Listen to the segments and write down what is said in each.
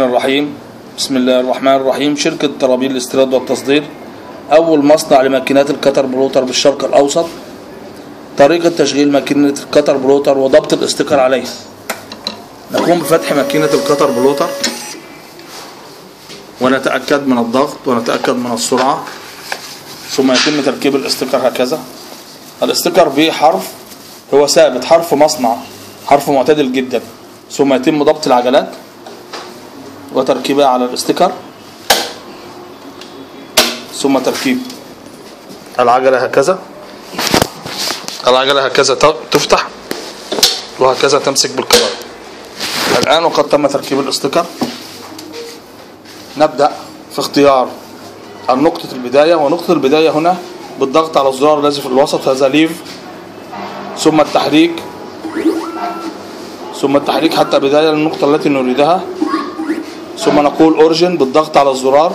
الرحيم. بسم الله الرحمن الرحيم. شركة طرابيل الاستيراد والتصدير أول مصنع لماكينات الكتر بلوتر بالشرق الأوسط. طريقة تشغيل ماكينة الكتر بلوتر وضبط الاستيكر عليها. نقوم بفتح ماكينة الكتر بلوتر ونتأكد من الضغط ونتأكد من السرعة، ثم يتم تركيب الاستيكر هكذا. الاستيكر به حرف هو ثابت، حرف مصنع، حرف معتدل جدا، ثم يتم ضبط العجلات وتركيبها على الاستيكر، ثم تركيب العجلة هكذا. العجلة هكذا تفتح وهكذا تمسك بالكرة. الآن وقد تم تركيب الاستيكر، نبدأ في اختيار نقطة البداية، ونقطة البداية هنا بالضغط على الزرار الذي في الوسط، هذا ليف، ثم التحريك حتى بداية للنقطة التي نريدها، ثم نقول أورجن بالضغط على الزرار،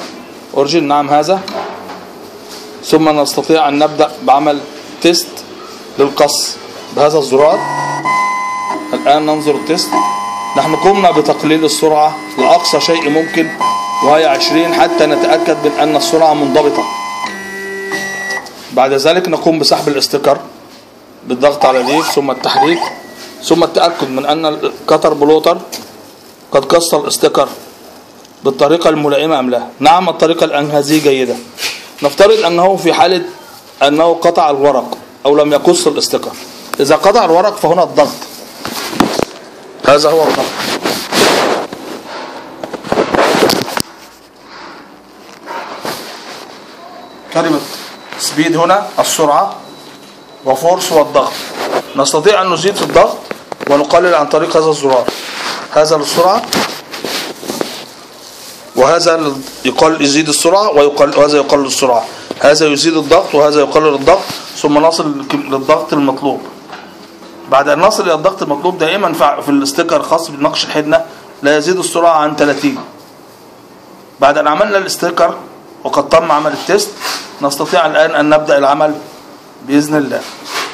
أورجن، نعم هذا، ثم نستطيع أن نبدأ بعمل تيست للقص بهذا الزرار. الآن ننظر التيست. نحن قمنا بتقليل السرعة لأقصى شيء ممكن وهي 20 حتى نتأكد من أن السرعة منضبطة. بعد ذلك نقوم بسحب الاستيكر بالضغط على ليف، ثم التحريك، ثم التأكد من أن الكتر بلوتر قد قص الاستيكر بالطريقة الملائمة أم لا. نعم، الطريقة الأنهازية جيدة. نفترض أنه في حالة أنه قطع الورق أو لم يقص الاستيكر. إذا قطع الورق فهنا الضغط، هذا هو الضغط. كلمة سبيد هنا السرعة، وفورس والضغط. نستطيع أن نزيد في الضغط ونقلل عن طريق هذا الزرار، هذا للسرعة وهذا يزيد السرعة وهذا يقلل السرعة، هذا يزيد الضغط وهذا يقلل الضغط، ثم نصل للضغط المطلوب. بعد أن نصل إلى الضغط المطلوب دائما في الاستيكر الخاص بنقش الحدنة لا يزيد السرعة عن 30. بعد أن عملنا الاستيكر وقد تم عمل التيست، نستطيع الآن أن نبدأ العمل بإذن الله.